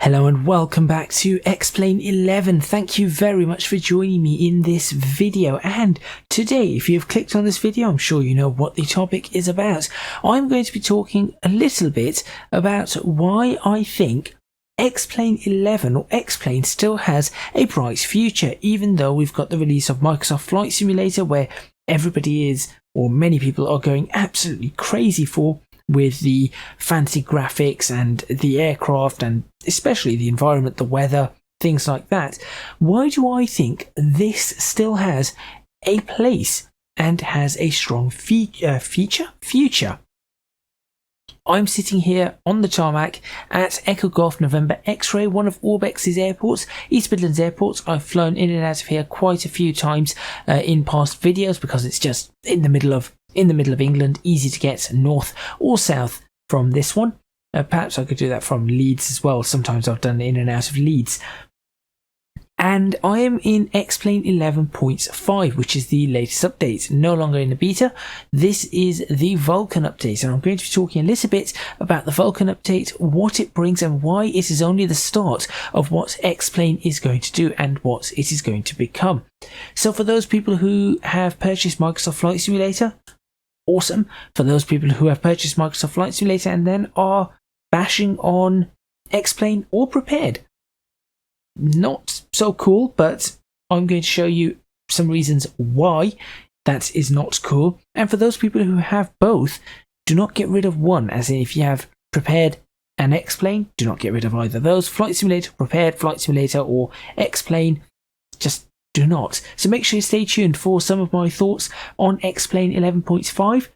Hello and welcome back to XP11. Thank you very much for joining me in this video. And today, if you've clicked on this video, I'm sure you know what the topic is about. I'm going to be talking a little bit about why I think XP11 or X-Plane still has a bright future, even though we've got the release of Microsoft Flight Simulator, where everybody is, or many people are going absolutely crazy for, with the fancy graphics and the aircraft and especially the environment, the weather, things like that. Why do I think this still has a place and has a strong future? I'm sitting here on the tarmac at Echo Golf November X-Ray, one of Orbex's airports, East Midlands airports. I've flown in and out of here quite a few times in past videos because it's just in the middle of England, easy to get north or south from this one. Perhaps I could do that from Leeds as well. Sometimes I've done in and out of Leeds. And I am in X-Plane 11.5, which is the latest update, no longer in the beta. This is the Vulcan update, and I'm going to be talking a little bit about the Vulcan update, what it brings, and why it is only the start of what X-Plane is going to do and what it is going to become. So for those people who have purchased Microsoft Flight Simulator, awesome. For those people who have purchased Microsoft Flight Simulator and then are bashing on X-Plane or prepared, not so cool, but I'm going to show you some reasons why that is not cool. And for those people who have both, do not get rid of one, as in if you have prepared and X-Plane, do not get rid of either of those. Flight Simulator, prepared, Flight Simulator, or X-Plane, just do not. So make sure you stay tuned for some of my thoughts on X-Plane 11.5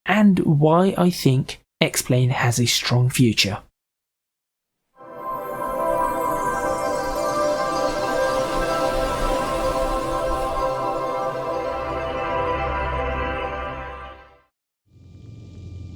and why I think X-Plane has a strong future.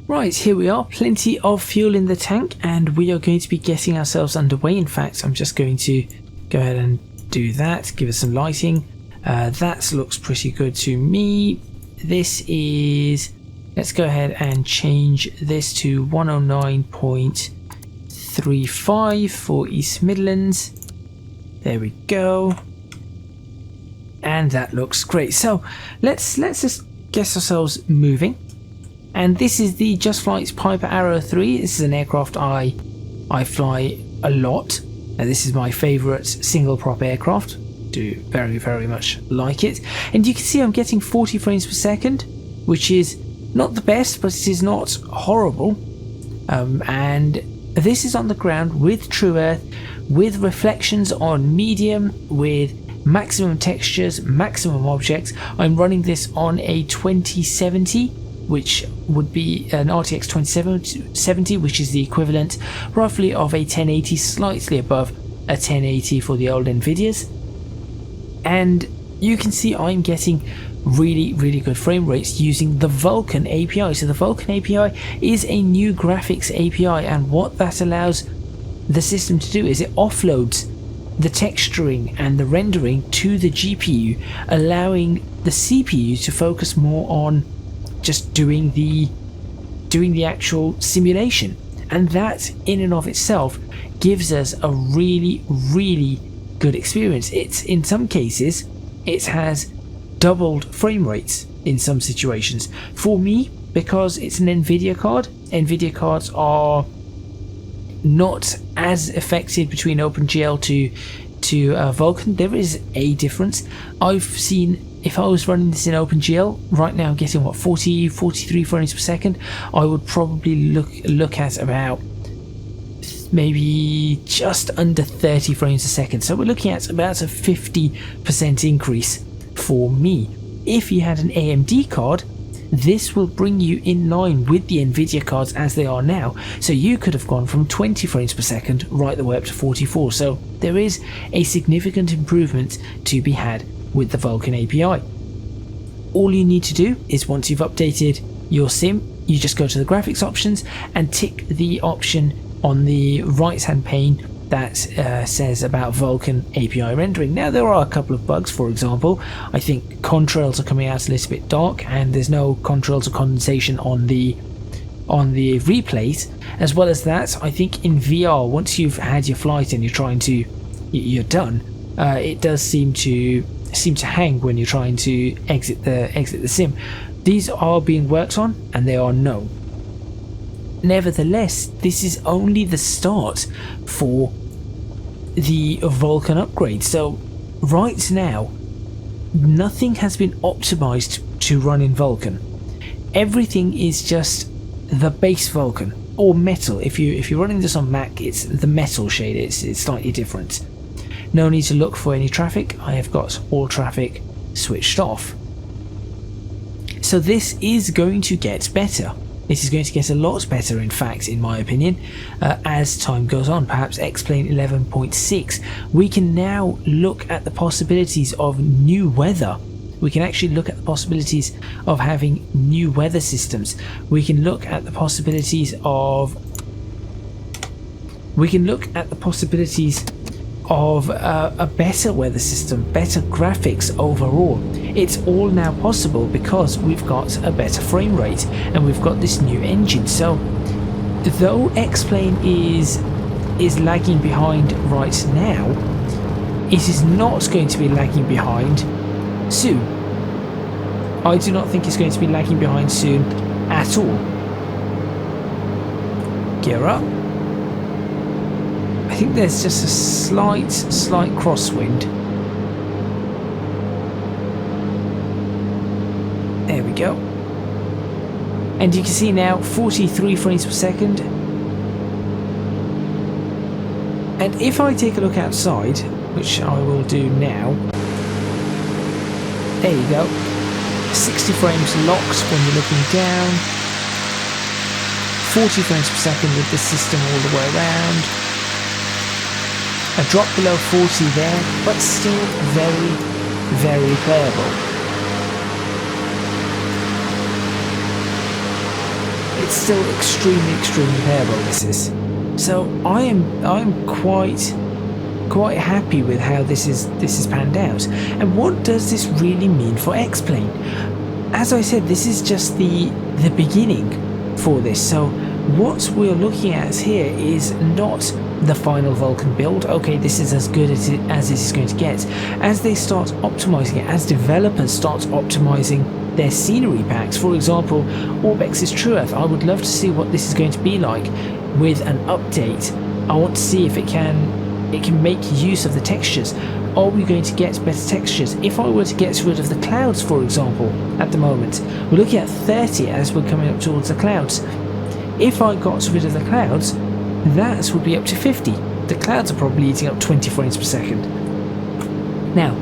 Right, here we are, plenty of fuel in the tank, and we are going to be getting ourselves underway. In fact, I'm just going to go ahead and do that, give us some lighting. That looks pretty good to me. This is, let's go ahead and change this to 109.35 for East Midlands. There we go. And that looks great. So let's just get ourselves moving. And this is the JustFlight's Piper Arrow III. This is an aircraft I fly a lot. This is my favourite single prop aircraft. Do very, very much like it. And you can see I'm getting 40 frames per second, which is not the best, but it is not horrible. And this is on the ground with True Earth, with reflections on medium, with maximum textures, maximum objects. I'm running this on a 2070, which would be an RTX 2070, which is the equivalent roughly of a 1080, slightly above a 1080 for the old Nvidias. And you can see I'm getting really, really good frame rates using the Vulcan API. So the Vulcan API is a new graphics API, and what that allows the system to do is it offloads the texturing and the rendering to the GPU, allowing the CPU to focus more on just doing the actual simulation. And that in and of itself gives us a really, really good experience. It's, in some cases, it has doubled frame rates in some situations. For me, because it's an Nvidia card, Nvidia cards are not as affected between OpenGL to Vulcan. There is a difference. I've seen, if I was running this in OpenGL, right now I'm getting what, 43 frames per second. I would probably look at about maybe just under 30 frames a second. So we're looking at about a 50% increase for me. If you had an AMD card, this will bring you in line with the Nvidia cards as they are now. So you could have gone from 20 frames per second right the way up to 44. So there is a significant improvement to be had with the Vulcan API. All you need to do is, once you've updated your sim, you just go to the graphics options and tick the option on the right hand pane that says about Vulcan API rendering. Now there are a couple of bugs. For example, I think contrails are coming out a little bit dark, and there's no contrails or condensation on the on the replays. As well as that, I think in VR, once you've had your flight and you're done, it does seem to hang when you're trying to exit the sim. These are being worked on and they are known. Nevertheless, this is only the start for the Vulcan upgrade. So right now, nothing has been optimized to run in Vulcan. Everything is just the base Vulcan or metal. If you're running this on Mac, it's the metal shade. It's slightly different. No need to look for any traffic. I have got all traffic switched off. So this is going to get better. It is going to get a lot better, in fact, in my opinion, as time goes on. Perhaps X-Plane 11.6. We can now look at the possibilities of new weather. We can actually look at the possibilities of having new weather systems. We can look at the possibilities of a better weather system, better graphics overall. It's all now possible because we've got a better frame rate and we've got this new engine. So though X-Plane is lagging behind right now, it is not going to be lagging behind soon. I do not think it's going to be lagging behind soon at all. Gear up. I think there's just a slight crosswind. There we go. And you can see now 43 frames per second. And if I take a look outside, which I will do now, there you go. 60 frames locked when you're looking down. 40 frames per second with the system all the way around. A drop below 40 there, but still very, very playable. It's still extremely playable, this is. So I'm quite happy with how this is panned out. And what does this really mean for X-Plane? As I said, this is just the beginning for this. So what we're looking at here is not the final Vulcan build. Okay, this is as good as it is going to get. As they start optimizing it, as developers start optimizing their scenery packs, for example, Orbex's True Earth, I would love to see what this is going to be like with an update. I want to see if it can make use of the textures. Are we going to get better textures? If I were to get rid of the clouds, for example, at the moment, we're looking at 30 as we're coming up towards the clouds. If I got rid of the clouds, that would be up to 50. The clouds are probably eating up 20 frames per second. Now,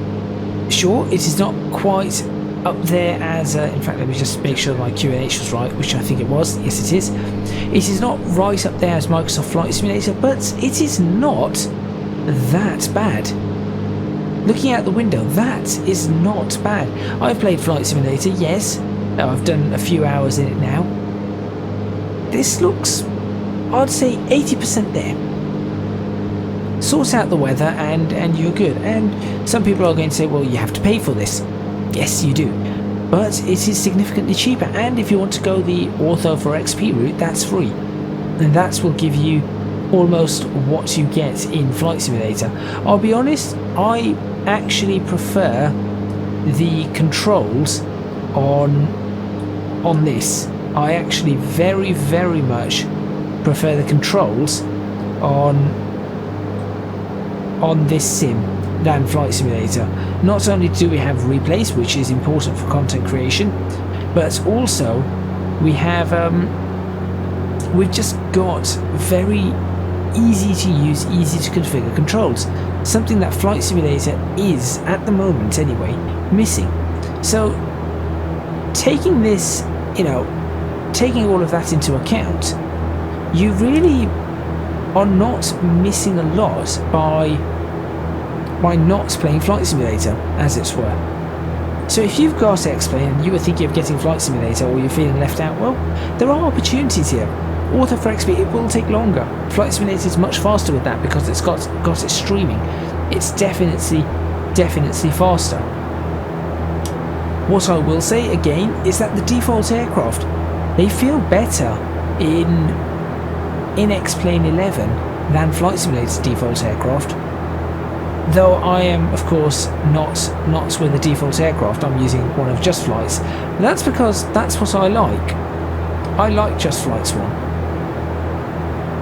sure, it is not quite up there as, in fact, let me just make sure my QNH was right, which I think it was. Yes, it is. It is not right up there as Microsoft Flight Simulator, but it is not that bad. Looking out the window, that is not bad. I've played Flight Simulator, yes. I've done a few hours in it now. This looks, I'd say 80% there. Sort out the weather and you're good. And some people are going to say, well, you have to pay for this. Yes, you do. But it is significantly cheaper. And if you want to go the Ortho for XP route, that's free. And that will give you almost what you get in Flight Simulator. I'll be honest, I actually prefer the controls on this. I actually very, very much prefer the controls on this sim than Flight Simulator. Not only do we have replays, which is important for content creation, but also we have we've just got very easy to use, easy to configure controls, something that Flight Simulator is, at the moment anyway, missing. So taking this, taking all of that into account, you really are not missing a lot by not playing Flight Simulator, as it were. So if you've got X-Plane and you were thinking of getting Flight Simulator, or you're feeling left out, well, there are opportunities here. Ortho for XP, it will take longer. Flight Simulator is much faster with that because it's got its streaming. It's definitely faster. What I will say again is that the default aircraft, they feel better in XP11 than Flight Simulator's default aircraft. Though I am, of course, not with the default aircraft, I'm using one of JustFlight's. That's because that's what I like. I like JustFlight's one.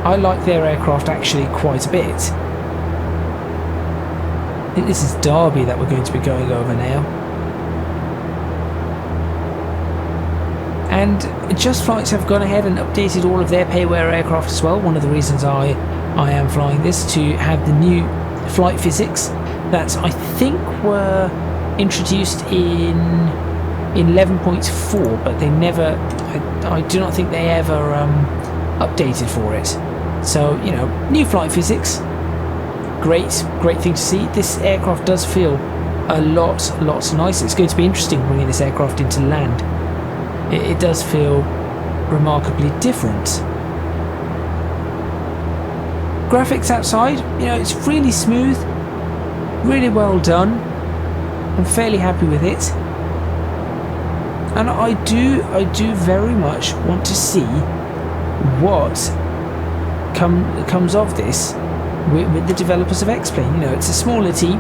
I like their aircraft actually quite a bit. I think this is Derby that we're going to be going over now. And JustFlight have gone ahead and updated all of their payware aircraft as well. One of the reasons I am flying this, to have the new flight physics that I think were introduced in 11.4, but they never, I do not think they ever updated for it. So, you know, new flight physics, great thing to see. This aircraft does feel a lot nicer. It's going to be interesting bringing this aircraft into land. It does feel remarkably different. Graphics outside, you know, it's really smooth, really well done. I'm fairly happy with it. And I do very much want to see what comes of this with the developers of X-Plane. You know, it's a smaller team,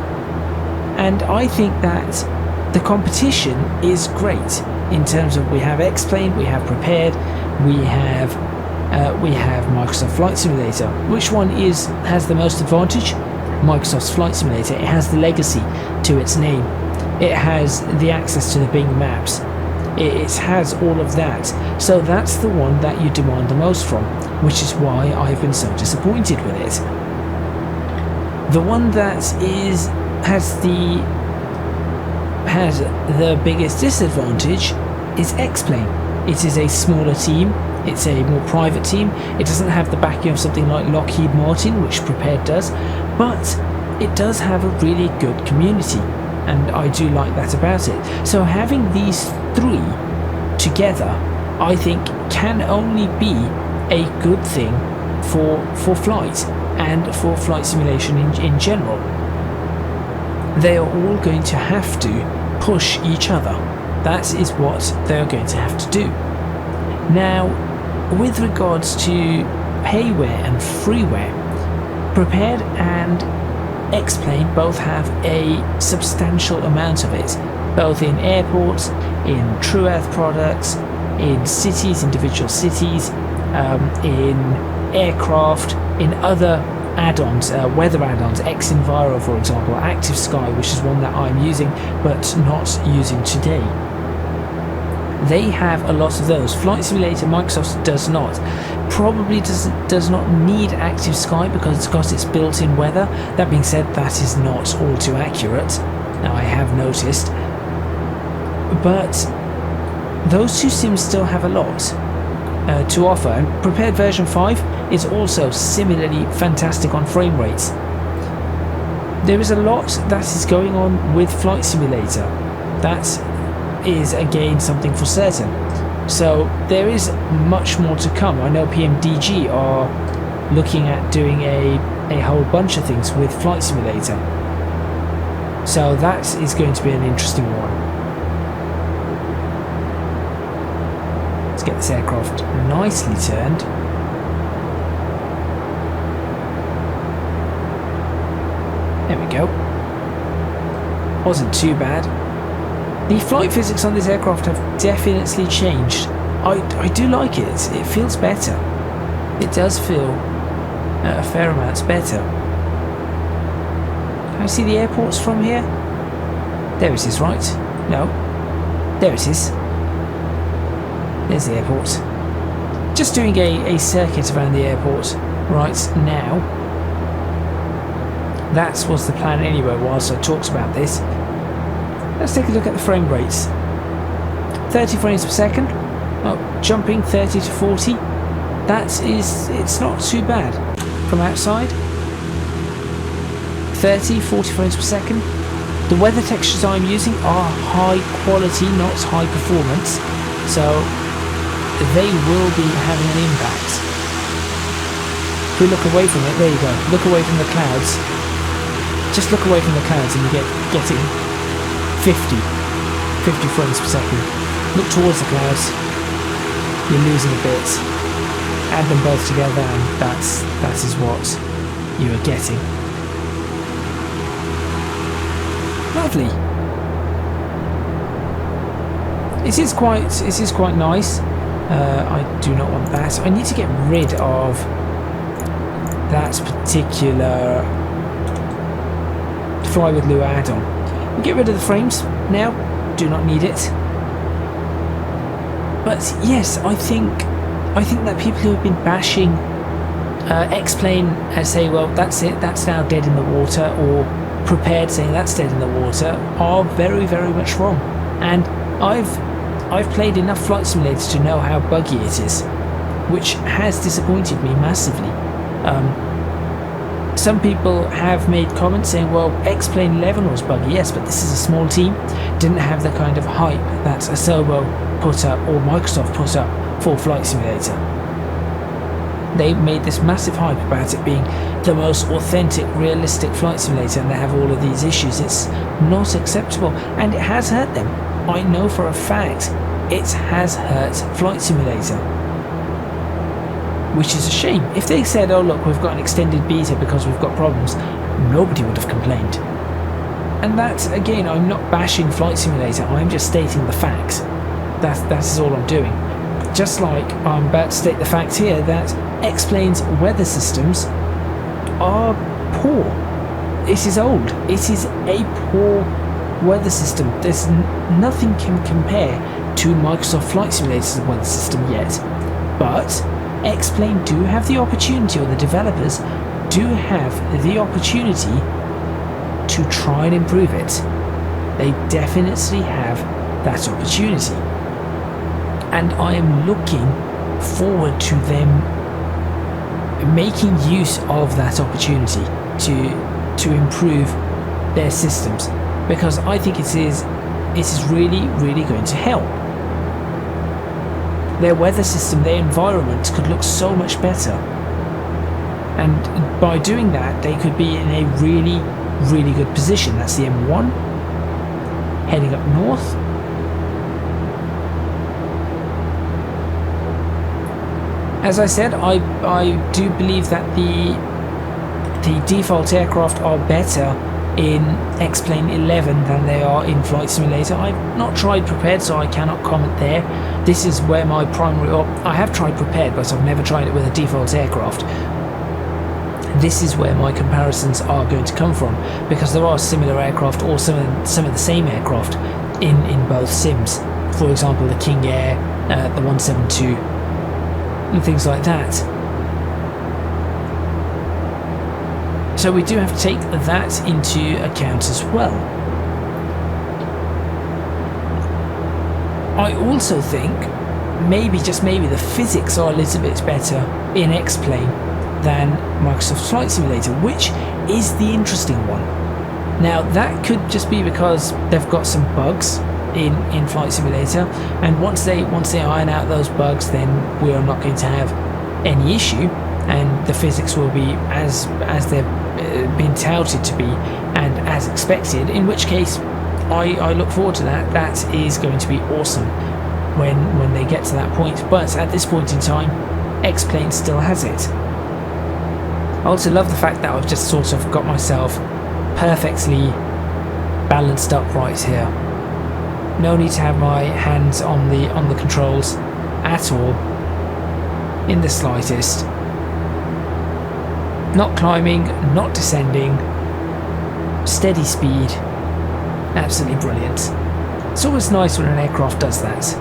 and I think that the competition is great in terms of, we have X-Plane, we have Prepared, we have Microsoft Flight Simulator. Which one has the most advantage? Microsoft's Flight Simulator. It has the legacy to its name. It has the access to the Bing maps. It has all of that. So that's the one that you demand the most from, which is why I've been so disappointed with it. The one that has the biggest disadvantage is X-Plane. It is a smaller team. It's a more private team. It doesn't have the backing of something like Lockheed Martin, which Prepared does, but it does have a really good community, and I do like that about it. So having these three together, I think, can only be a good thing for flight and for flight simulation in general. They are all going to have to push each other. That is what they're going to have to do. Now, with regards to payware and freeware, Prepared and X-Plane both have a substantial amount of it, both in airports, in True Earth products, in cities, individual cities, in aircraft, in other add-ons, weather add-ons, X-Enviro for example, Active Sky, which is one that I'm using but not using today. They have a lot of those. Flight Simulator, Microsoft does not. Probably does not need Active Sky because it's got its built-in weather. That being said, that is not all too accurate, now I have noticed. But those two sims still have a lot to offer, and Prepared version 5 is also similarly fantastic on frame rates. There is a lot that is going on with Flight Simulator. That is again something for certain. So there is much more to come. I know PMDG are looking at doing a whole bunch of things with Flight Simulator. So that is going to be an interesting one. Let's get this aircraft nicely turned. There we go. Wasn't too bad. The flight physics on this aircraft have definitely changed. I do like it. It feels better. It does feel a fair amount better. Can I see the airports from here? There it is, right? No. There it is. There's the airport. Just doing a circuit around the airport right now. That was the plan anyway whilst I talked about this. Let's take a look at the frame rates. 30 frames per second. Oh, jumping 30 to 40. It's not too bad. From outside, 30, 40 frames per second. The weather textures I'm using are high quality, not high performance, so they will be having an impact. If we look away from it, there you go, look away from the clouds. Just look away from the clouds and you get it 50 frames per second. Look towards the clouds, you're losing a bit. add them both together, and that is what you are getting. Lovely. It is quite nice. I do not want that. I need to get rid of that particular Fly with Lure add-on. We'll get rid of the frames now. Do not need it. But yes, I think that people who have been bashing X-Plane and say, well, that's it, that's now dead in the water, or Prepared saying that's dead in the water, are very, very much wrong. And I've played enough flight simulators to know how buggy it is, which has disappointed me massively. Some people have made comments saying, well, X-Plane 11 was buggy, yes, but this is a small team, didn't have the kind of hype that Asobo put up or Microsoft put up for Flight Simulator. They made this massive hype about it being the most authentic, realistic flight simulator, and they have all of these issues. It's not acceptable, and it has hurt them. I know for a fact it has hurt Flight Simulator, which is a shame. If they said, oh look, we've got an extended beta because we've got problems, nobody would have complained. And that, again, I'm not bashing Flight Simulator, I'm just stating the facts. That's all I'm doing. Just like I'm about to state the fact here that X-Plane's weather systems are poor. It is old. It is a poor weather system. There's nothing can compare to Microsoft Flight Simulator's weather system yet. But X-Plane do have the opportunity, or the developers do have the opportunity to try and improve it. They definitely have that opportunity. And I am looking forward to them making use of that opportunity to improve their systems, because I think it is really, really going to help. Their weather system, their environment could look so much better, and by doing that they could be in a really, really good position. That's the M1 heading up north. As I said, I do believe that the default aircraft are better in X-Plane 11 than they are in Flight Simulator. I've not tried Prepared, so I cannot comment there. This is where my primary... I have tried Prepared, but I've never tried it with a default aircraft. This is where my comparisons are going to come from, because there are similar aircraft, or some of the same aircraft in both sims. For example, the King Air, the 172, and things like that. So we do have to take that into account as well. I also think maybe, just maybe, the physics are a little bit better in X-Plane than Microsoft Flight Simulator, which is the interesting one. Now that could just be because they've got some bugs in Flight Simulator, and once they iron out those bugs, then we are not going to have any issue, and the physics will be as they've been touted to be and as expected, in which case I look forward to that. That is going to be awesome when they get to that point. But at this point in time, X-Plane still has it. I also love the fact that I've just sort of got myself perfectly balanced upright here. No need to have my hands on the controls at all, in the slightest. Not climbing, not descending, steady speed, absolutely brilliant. It's always nice when an aircraft does that.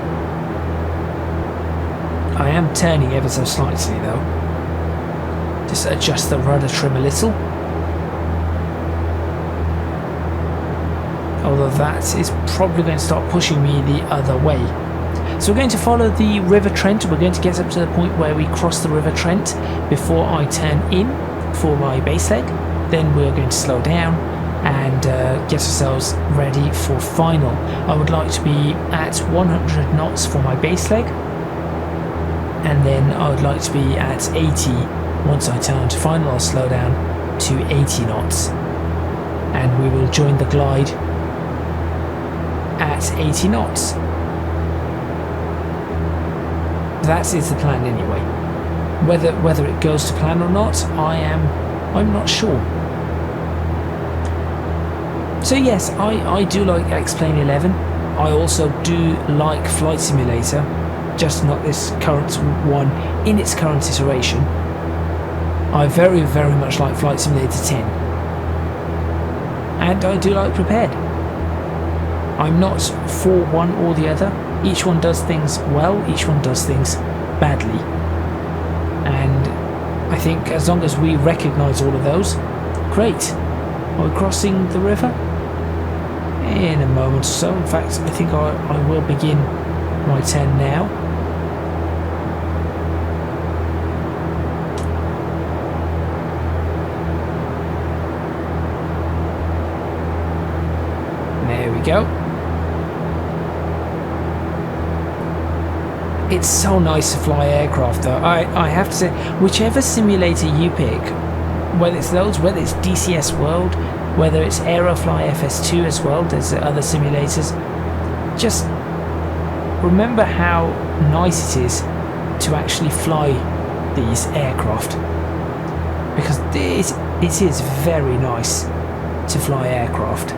I am turning ever so slightly though. Just adjust the rudder trim a little. Although that is probably going to start pushing me the other way. So we're going to follow the River Trent. We're going to get up to the point where we cross the River Trent before I turn in for my base leg. Then we're going to slow down and get ourselves ready for final. I would like to be at 100 knots for my base leg, and then I would like to be at 80 once I turn to final. I'll slow down to 80 knots and we will join the glide at 80 knots. That is the plan anyway. Whether it goes to plan or not, I'm not sure. So yes, I do like X-Plane 11. I also do like Flight Simulator, just not this current one in its current iteration. I very much like Flight Simulator 10. And I do like Prepared. I'm not for one or the other. Each one does things well, each one does things badly. And I think as long as we recognise all of those, great. Are we crossing the river? In a moment or so. In fact, I think I will begin my turn now. There we go. It's so nice to fly aircraft though. I have to say, whichever simulator you pick, whether it's those, whether it's DCS World, whether it's Aerofly FS2 as well, there's other simulators, just remember how nice it is to actually fly these aircraft, because it is very nice to fly aircraft.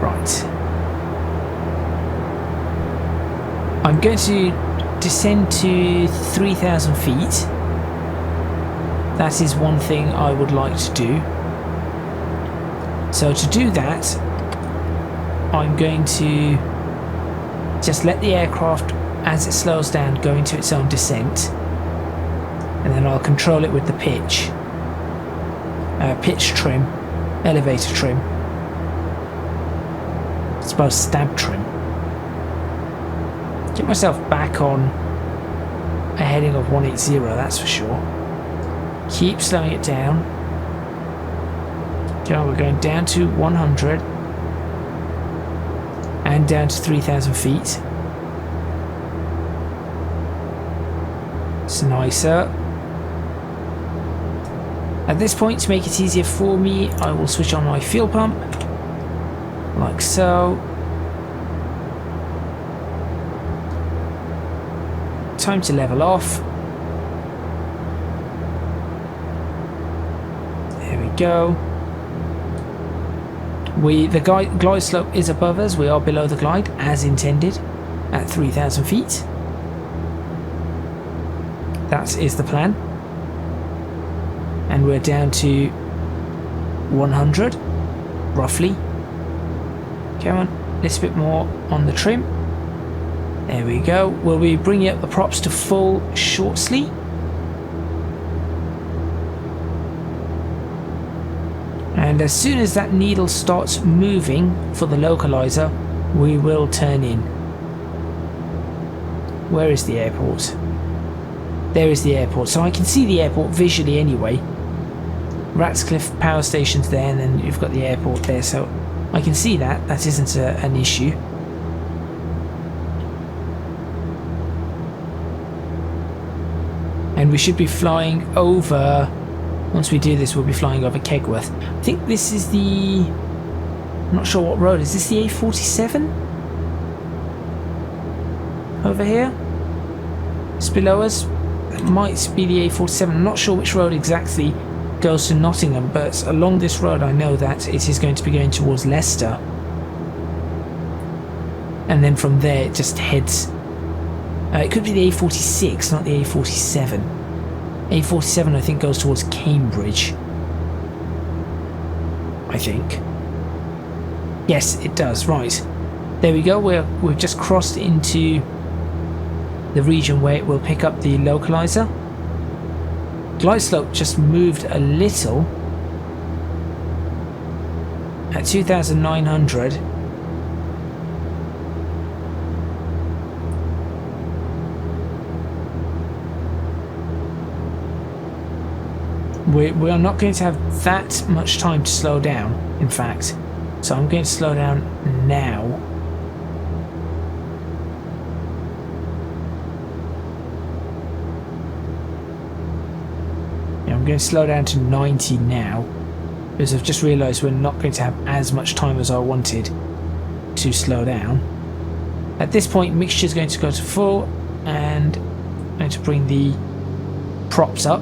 Right. I'm going to descend to 3,000 feet. That is one thing I would like to do. So to do that, I'm going to just let the aircraft, as it slows down, go into its own descent, and then I'll control it with the pitch trim, elevator trim. I suppose stab trim. Get myself back on a heading of 180, that's for sure. Keep slowing it down. Okay, we're going down to 100 and down to 3,000 feet. It's nicer. At this point, to make it easier for me, I will switch on my fuel pump, like so. Time to level off. There we go. The glide slope is above us. We are below the glide as intended at 3,000 feet. That is the plan. And we're down to 100 roughly. Come on, a little bit more on the trim. There we go. We'll be bringing up the props to full shortly. And as soon as that needle starts moving for the localizer, we will turn in. Where is the airport? There is the airport. So I can see the airport visually anyway. Ratscliffe power station's there, and then you've got the airport there. So I can see that. That isn't an issue. And we should be flying over, once we do this, we'll be flying over Kegworth. I think this is the, I'm not sure what road, is this the A47? Over here? It's below us. It might be the A47. I'm not sure which road exactly goes to Nottingham, but along this road I know that it is going to be going towards Leicester. And then from there it just heads. It could be the A46, not the A47. A47 I think goes towards Cambridge. I think. Yes, it does, right. There we go, we've just crossed into the region where it will pick up the localizer. Glide slope just moved a little at 2,900. We are not going to have that much time to slow down, in fact. So I'm going to slow down now. Yeah, I'm going to slow down to 90 now, because I've just realised we're not going to have as much time as I wanted to slow down. At this point, mixture is going to go to full, and I'm going to bring the props up.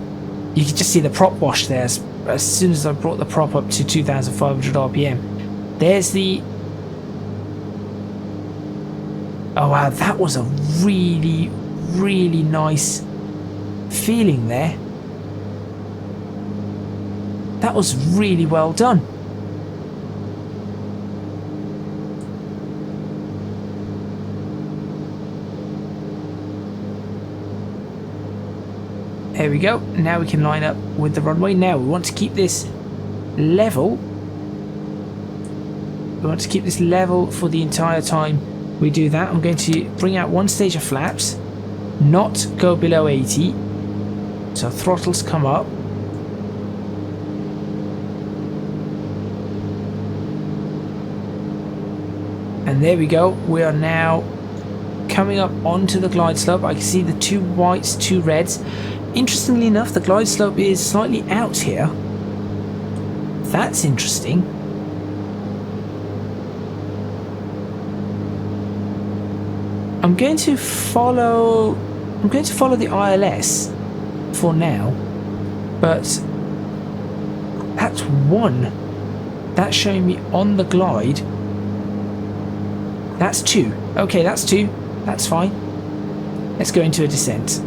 You can just see the prop wash there as soon as I brought the prop up to 2500 RPM. There's the... Oh wow, that was a really, really nice feeling there. That was really well done. There we go. Now we can line up with the runway. Now we want to keep this level. We want to keep this level for the entire time we do that. I'm going to bring out one stage of flaps, not go below 80. So throttles come up. And there we go. We are now coming up onto the glide slope. I can see the two whites, two reds. Interestingly enough, the glide slope is slightly out here. That's interesting. I'm going to follow the ILS for now, but that's one. That's showing me on the glide. That's two. Okay, that's two. That's fine. Let's go into a descent.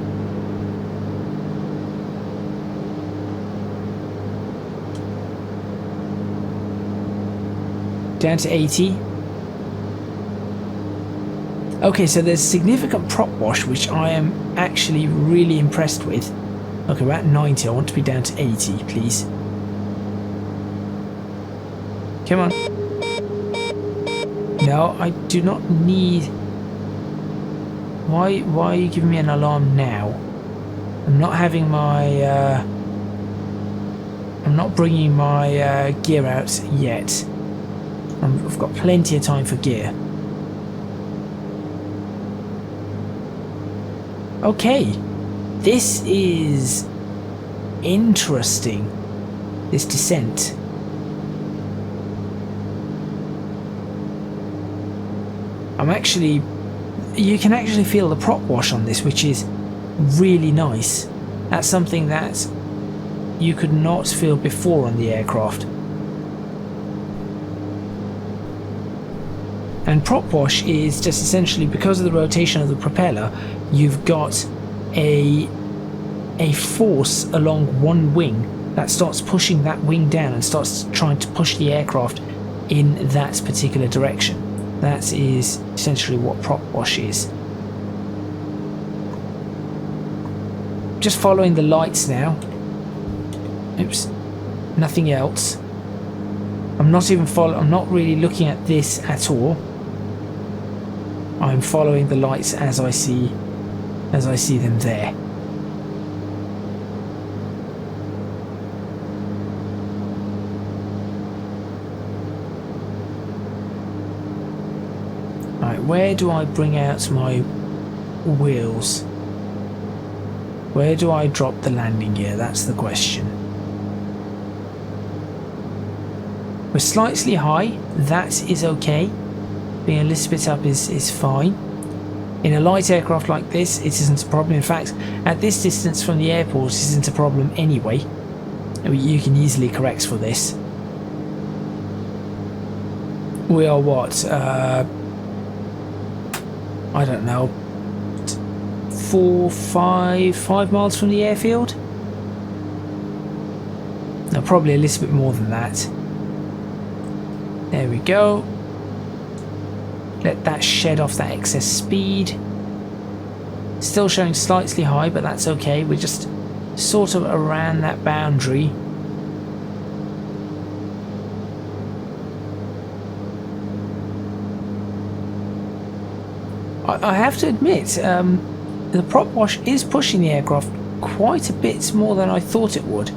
Down to 80. Okay, so there's significant prop wash, which I am actually really impressed with. Okay, we're at 90. I want to be down to 80, please. Come on. No, I do not need... Why are you giving me an alarm now? I'm not having my... I'm not bringing my gear out yet. I've got plenty of time for gear. Okay, this is interesting, this descent. You can actually feel the prop wash on this, which is really nice. That's something that you could not feel before on the aircraft. And prop wash is just essentially because of the rotation of the propeller, you've got a force along one wing that starts pushing that wing down and starts trying to push the aircraft in that particular direction. That is essentially what prop wash is. Just following the lights now. Oops, nothing else. I'm not really looking at this at all. I'm following the lights as I see them there. Right, where do I bring out my wheels? Where do I drop the landing gear? That's the question. We're slightly high. That is okay. Being a little bit up is fine. In a light aircraft like this, it isn't a problem. In fact, at this distance from the airport, it isn't a problem anyway. You can easily correct for this. We are what? I don't know. 5 miles from the airfield? No, probably a little bit more than that. There we go. Let that shed off that excess speed. Still showing slightly high, but that's okay. We're just sort of around that boundary. I have to admit, the prop wash is pushing the aircraft quite a bit more than I thought it would.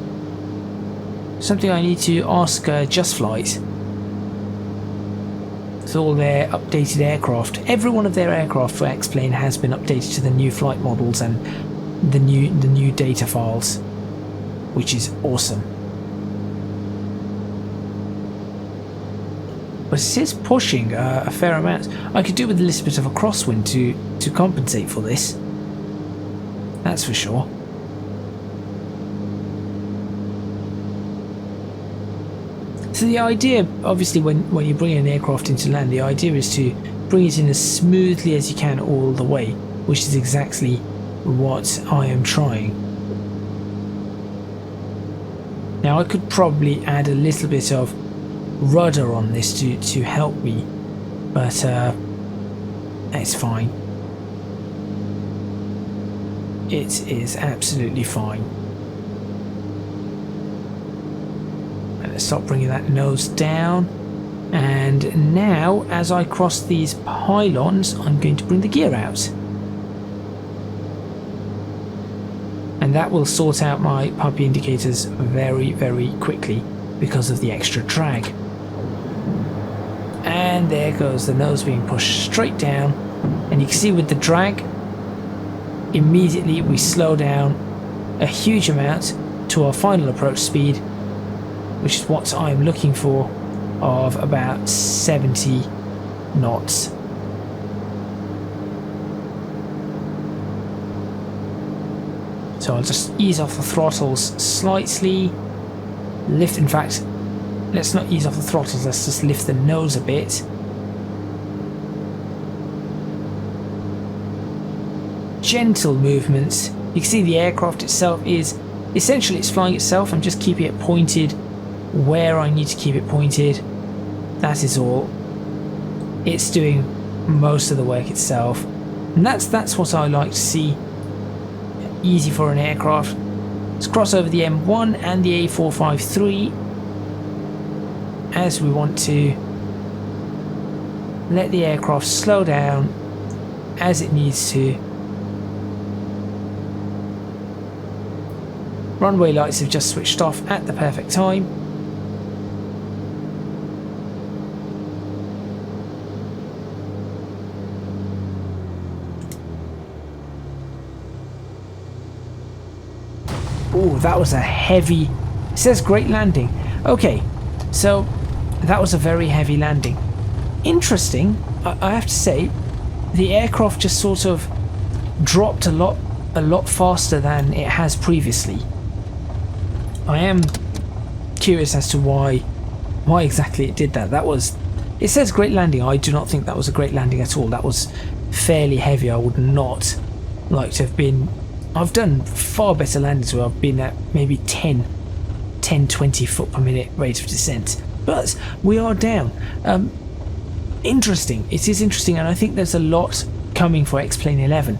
Something I need to ask JustFlight. With all their updated aircraft, every one of their aircraft for X-Plane has been updated to the new flight models and the new data files, which is awesome. But it is pushing a fair amount. I could do with a little bit of a crosswind to compensate for this. That's for sure. So the idea, obviously, when you bring an aircraft into land, the idea is to bring it in as smoothly as you can all the way, which is exactly what I am trying. Now I could probably add a little bit of rudder on this to help me, but it's fine. It is absolutely fine. And let's stop bringing that nose down. And now, as I cross these pylons, I'm going to bring the gear out. And that will sort out my puppy indicators very, very quickly because of the extra drag. And there goes the nose being pushed straight down. And you can see with the drag, immediately we slow down a huge amount to our final approach speed, which is what I'm looking for, of about 70 knots. So I'll just ease off the throttles slightly, lift, in fact, let's not ease off the throttles, let's just lift the nose a bit. Gentle movements. You can see the aircraft itself is, essentially it's flying itself. I'm just keeping it pointed where I need to keep it pointed. That is all. It's doing most of the work itself. And that's what I like to see. Easy for an aircraft. Let's cross over the M1 and the A453 as we want to let the aircraft slow down as it needs to. Runway lights have just switched off at the perfect time. Oh, that was a heavy... It says great landing. Okay, so that was a very heavy landing. Interesting, I have to say, the aircraft just sort of dropped a lot faster than it has previously. I am curious as to why exactly it did that. It says great landing. I do not think that was a great landing at all. That was fairly heavy. I would not like to have been... I've done far better landings where I've been at maybe 10-20 foot per minute rate of descent. But we are down. Interesting. It is interesting, and I think there's a lot coming for X-Plane 11.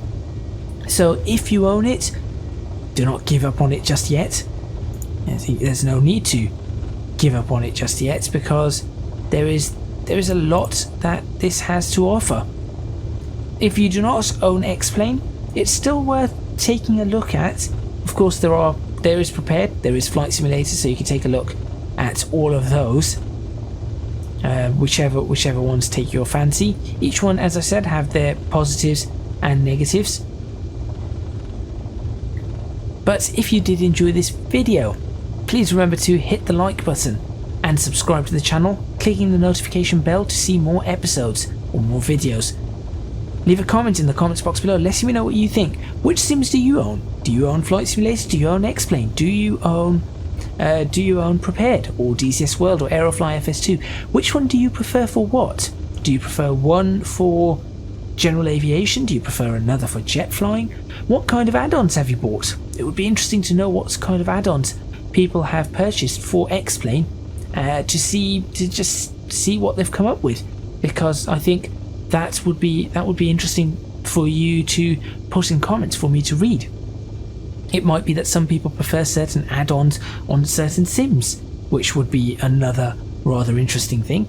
So if you own it, do not give up on it just yet. I think there's no need to give up on it just yet, because there is a lot that this has to offer. If you do not own X-Plane, it's still worth taking a look at. Of course, there is Prepared, there is Flight Simulator, so you can take a look at all of those, whichever ones take your fancy. Each one, as I said, have their positives and negatives. But if you did enjoy this video, please remember to hit the like button and subscribe to the channel, clicking the notification bell to see more episodes or more videos. Leave a comment in the comments box below, letting me know what you think. Which sims do you own? Do you own Flight Simulator? Do you own X-Plane? Do you own Prepared, or DCS World, or Aerofly FS2? Which one do you prefer for what? Do you prefer one for general aviation? Do you prefer another for jet flying? What kind of add-ons have you bought? It would be interesting to know what kind of add-ons people have purchased for X-Plane, to just see what they've come up with, because I think that would be interesting for you to put in comments for me to read. It might be that some people prefer certain add-ons on certain sims, which would be another rather interesting thing.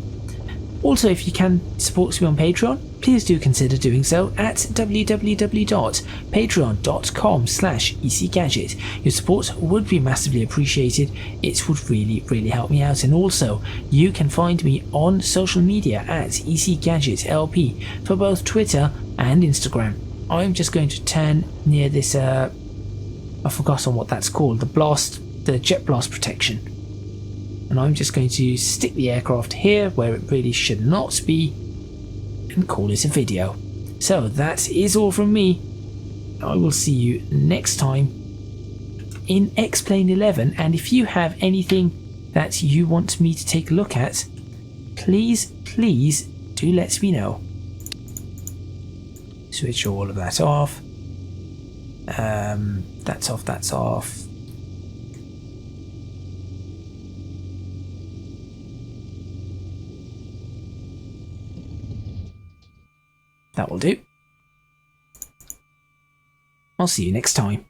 Also, if you can support me on Patreon, please do consider doing so at www.patreon.com/ecgadget. Your support would be massively appreciated. It would really help me out. And also, you can find me on social media at ECGadgetLP for both Twitter and Instagram. I'm just going to turn near this, I've forgotten what that's called, the jet blast protection. And I'm just going to stick the aircraft here where it really should not be and call it a video. So that is all from me. I will see you next time in XP11. And if you have anything that you want me to take a look at, please do let me know. Switch all of that off. That's off. That will do. I'll see you next time.